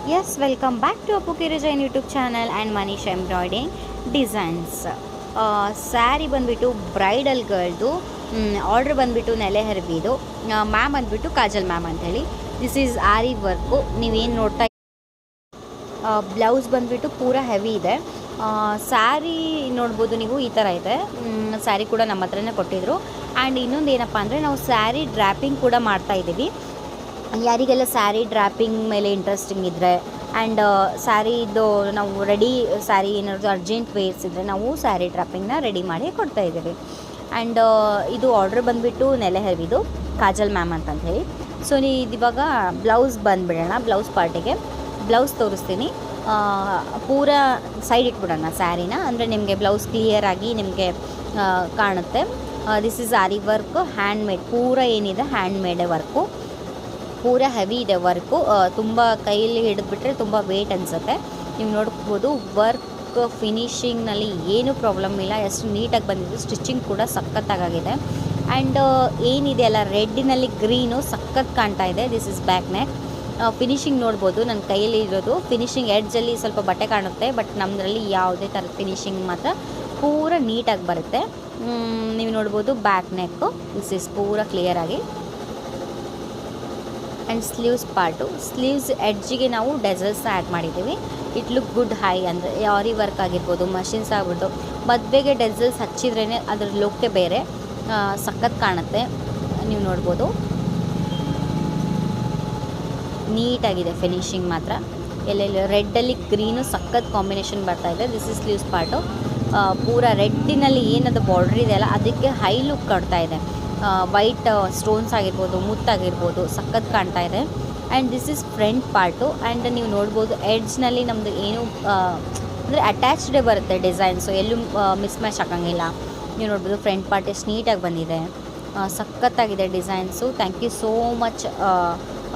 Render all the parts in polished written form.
Yes, welcome back to Apu Kirijain YouTube channel and Manish Embroidering Designs. Sari ಬಂದುಬಿಟ್ಟು bridal ಗರ್ಲ್ದು order ಬಂದುಬಿಟ್ಟು ನೆಲೆ ಹರಿಬಿದು. Ma'am ಬಂದುಬಿಟ್ಟು ಕಾಜಲ್ ಮ್ಯಾಮ್ ಅಂಥೇಳಿ. This is aari work. ನೀವೇನು ನೋಡ್ತಾ ಬ್ಲೌಸ್ ಬಂದುಬಿಟ್ಟು ಪೂರ ಹೆವಿ ಇದೆ. ಸ್ಯಾರಿ ನೋಡ್ಬೋದು ನೀವು, ಈ ಥರ ಇದೆ. ಸ್ಯಾರಿ ಕೂಡ ನಮ್ಮ ಹತ್ರನೇ ಕೊಟ್ಟಿದ್ರು. ಆ್ಯಂಡ್ ಇನ್ನೊಂದು ಏನಪ್ಪ ಅಂದರೆ, ನಾವು ಸ್ಯಾರಿ ಡ್ರ್ಯಾಪಿಂಗ್ ಕೂಡ ಮಾಡ್ತಾಯಿದ್ದೀವಿ. ಯಾರಿಗೆಲ್ಲ ಸ್ಯಾರಿ ಡ್ರ್ಯಾಪಿಂಗ್ ಮೇಲೆ ಇಂಟ್ರೆಸ್ಟಿಂಗ್ ಇದ್ದರೆ ಆ್ಯಂಡ್ ಸ್ಯಾರಿದು ನಾವು ರೆಡಿ ಸ್ಯಾರಿ ಏನಾದರೂ ಅರ್ಜೆಂಟ್ ವೇರ್ಸ್ ಇದ್ದರೆ ನಾವು ಸ್ಯಾರಿ ಡ್ರ್ಯಾಪಿಂಗ್ನ ರೆಡಿ ಮಾಡಿ ಕೊಡ್ತಾಯಿದ್ದೀವಿ. ಆ್ಯಂಡ್ ಇದು ಆರ್ಡ್ರ್ ಬಂದುಬಿಟ್ಟು ನೆಲೆ ಹರಿವಿದು ಕಾಜಲ್ ಮ್ಯಾಮ್ ಅಂತಂತ ಹೇಳಿ. ಸೊ ಇವಾಗ ಬ್ಲೌಸ್ ಬಂದುಬಿಡೋಣ. ಬ್ಲೌಸ್ ಪಾರ್ಟಿಗೆ ಬ್ಲೌಸ್ ತೋರಿಸ್ತೀನಿ. ಪೂರ ಸೈಡ್ ಇಟ್ಬಿಡೋಣ ಸ್ಯಾರಿನ, ಅಂದರೆ ನಿಮಗೆ ಬ್ಲೌಸ್ ಕ್ಲಿಯರಾಗಿ ನಿಮಗೆ ಕಾಣುತ್ತೆ. This is aari work, handmade. ಪೂರ ಏನಿದೆ ಹ್ಯಾಂಡ್ ಮೇಡ್ ವರ್ಕು, ಪೂರ ಹೆವಿ ಇದೆ ವರ್ಕು. ತುಂಬ ಕೈಯಲ್ಲಿ ಹಿಡಿದ್ಬಿಟ್ರೆ ತುಂಬ ವೇಟ್ ಅನಿಸುತ್ತೆ. ನೀವು ನೋಡ್ಬೋದು ವರ್ಕ್ ಫಿನಿಶಿಂಗ್ನಲ್ಲಿ ಏನೂ ಪ್ರಾಬ್ಲಮ್ ಇಲ್ಲ, ಎಷ್ಟು ನೀಟಾಗಿ ಬಂದಿದೆ. ಸ್ಟಿಚಿಂಗ್ ಕೂಡ ಸಖತ್ತಾಗಿದೆ. ಆ್ಯಂಡ್ ಏನಿದೆಯಲ್ಲ ರೆಡ್ಡಿನಲ್ಲಿ ಗ್ರೀನು ಸಖತ್ ಕಾಣ್ತಾ ಇದೆ. This is back neck. Finishing ನೋಡ್ಬೋದು, ನನ್ನ ಕೈಯಲ್ಲಿ ಇರೋದು ಫಿನಿಶಿಂಗ್ ಎಡ್ಜಲ್ಲಿ ಸ್ವಲ್ಪ ಬಟ್ಟೆ ಕಾಣುತ್ತೆ, ಬಟ್ ನಮ್ಮದ್ರಲ್ಲಿ ಯಾವುದೇ ಥರದ ಫಿನಿಶಿಂಗ್ ಮಾತ್ರ ಪೂರ ನೀಟಾಗಿ ಬರುತ್ತೆ. ನೀವು ನೋಡ್ಬೋದು ಬ್ಯಾಕ್ ನೆಕ್ಕು. ದಿಸ್ ಇಸ್ ಪೂರ ಕ್ಲಿಯರಾಗಿ. ಆ್ಯಂಡ್ ಸ್ಲೀವ್ಸ್ ಪಾರ್ಟು, ಸ್ಲೀವ್ಸ್ ಎಡ್ಜಿಗೆ ನಾವು ಡೆಸಲ್ಸ್ನ ಆ್ಯಡ್ ಮಾಡಿದ್ದೀವಿ. It look good high. ಅಂದರೆ ಆರಿ ವರ್ಕ್ ಆಗಿರ್ಬೋದು, ಮಷಿನ್ಸ್ ಆಗ್ಬಿಟ್ಟು ಮದುವೆಗೆ ಡೆಸಲ್ಸ್ ಹಚ್ಚಿದ್ರೇ ಅದ್ರ ಲುಕ್ಕೇ ಬೇರೆ, ಸಖತ್ ಕಾಣುತ್ತೆ. ನೀವು ನೋಡ್ಬೋದು ನೀಟಾಗಿದೆ ಫಿನಿಶಿಂಗ್ ಮಾತ್ರ. ಎಲ್ಲೆಲ್ಲಿ ರೆಡ್ಡಲ್ಲಿ ಗ್ರೀನು ಸಖತ್ ಕಾಂಬಿನೇಷನ್ ಬರ್ತಾಯಿದೆ. This is sleeves part. ಪೂರ ರೆಡ್ಡಿನಲ್ಲಿ ಏನದು ಬಾರ್ಡ್ರ್ ಇದೆಯಲ್ಲ ಅದಕ್ಕೆ ಹೈ ಲುಕ್ ಕೊಡ್ತಾ ಇದೆ. ವೈಟ್ ಸ್ಟೋನ್ಸ್ ಆಗಿರ್ಬೋದು, ಮುತ್ತಾಗಿರ್ಬೋದು, ಸಖತ್ ಕಾಣ್ತಾ ಇದೆ. And this is front part. And ನೀವು ನೋಡ್ಬೋದು ಎಡ್ಜ್ನಲ್ಲಿ ನಮ್ಮದು ಏನು ಅಂದರೆ ಅಟ್ಯಾಚ್ಡೇ ಬರುತ್ತೆ ಡಿಸೈನ್ಸು, ಎಲ್ಲೂ ಮಿಸ್ ಮ್ಯಾಚ್ ಹಾಕೋಂಗಿಲ್ಲ. ನೀವು ನೋಡ್ಬೋದು ಫ್ರಂಟ್ ಪಾರ್ಟ್ ಎಷ್ಟು ನೀಟಾಗಿ ಬಂದಿದೆ, ಸಖತ್ತಾಗಿದೆ designs. Thank you so much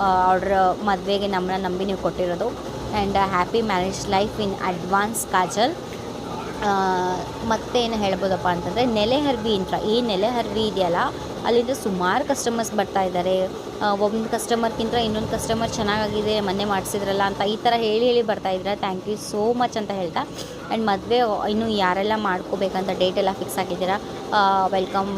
order ಮದುವೆಗೆ ನಮ್ಮನ್ನ ನಂಬಿ ನೀವು ಕೊಟ್ಟಿರೋದು. And happy marriage life in advance Kajal. ಮತ್ತೇನು ಹೇಳ್ಬೋದಪ್ಪ ಅಂತಂದರೆ, ನೆಲೆ ಹರಿವಿ ಈ ನೆಲೆ ಹರಿವಿ ಇದೆಯಲ್ಲ ಅಲ್ಲಿಂದ ಸುಮಾರು ಕಸ್ಟಮರ್ಸ್ ಬರ್ತಾ ಇದ್ದಾರೆ. ಒಂದು ಕಸ್ಟಮರ್ಗಿಂತ ಇನ್ನೊಂದು ಕಸ್ಟಮರ್ ಚೆನ್ನಾಗಿದೆ ಮೊನ್ನೆ ಮಾಡಿಸಿದ್ರಲ್ಲ ಅಂತ ಈ ಥರ ಹೇಳಿ ಬರ್ತಾಯಿದ್ರೆ ಥ್ಯಾಂಕ್ ಯು ಸೋ ಮಚ್ ಅಂತ ಹೇಳ್ತಾ. ಆ್ಯಂಡ್ ಮದುವೆ ಇನ್ನೂ ಯಾರೆಲ್ಲ ಮಾಡ್ಕೋಬೇಕಂತ ಡೇಟ್ ಎಲ್ಲ ಫಿಕ್ಸ್ ಆಗಿದ್ದೀರಾ, ವೆಲ್ಕಮ್.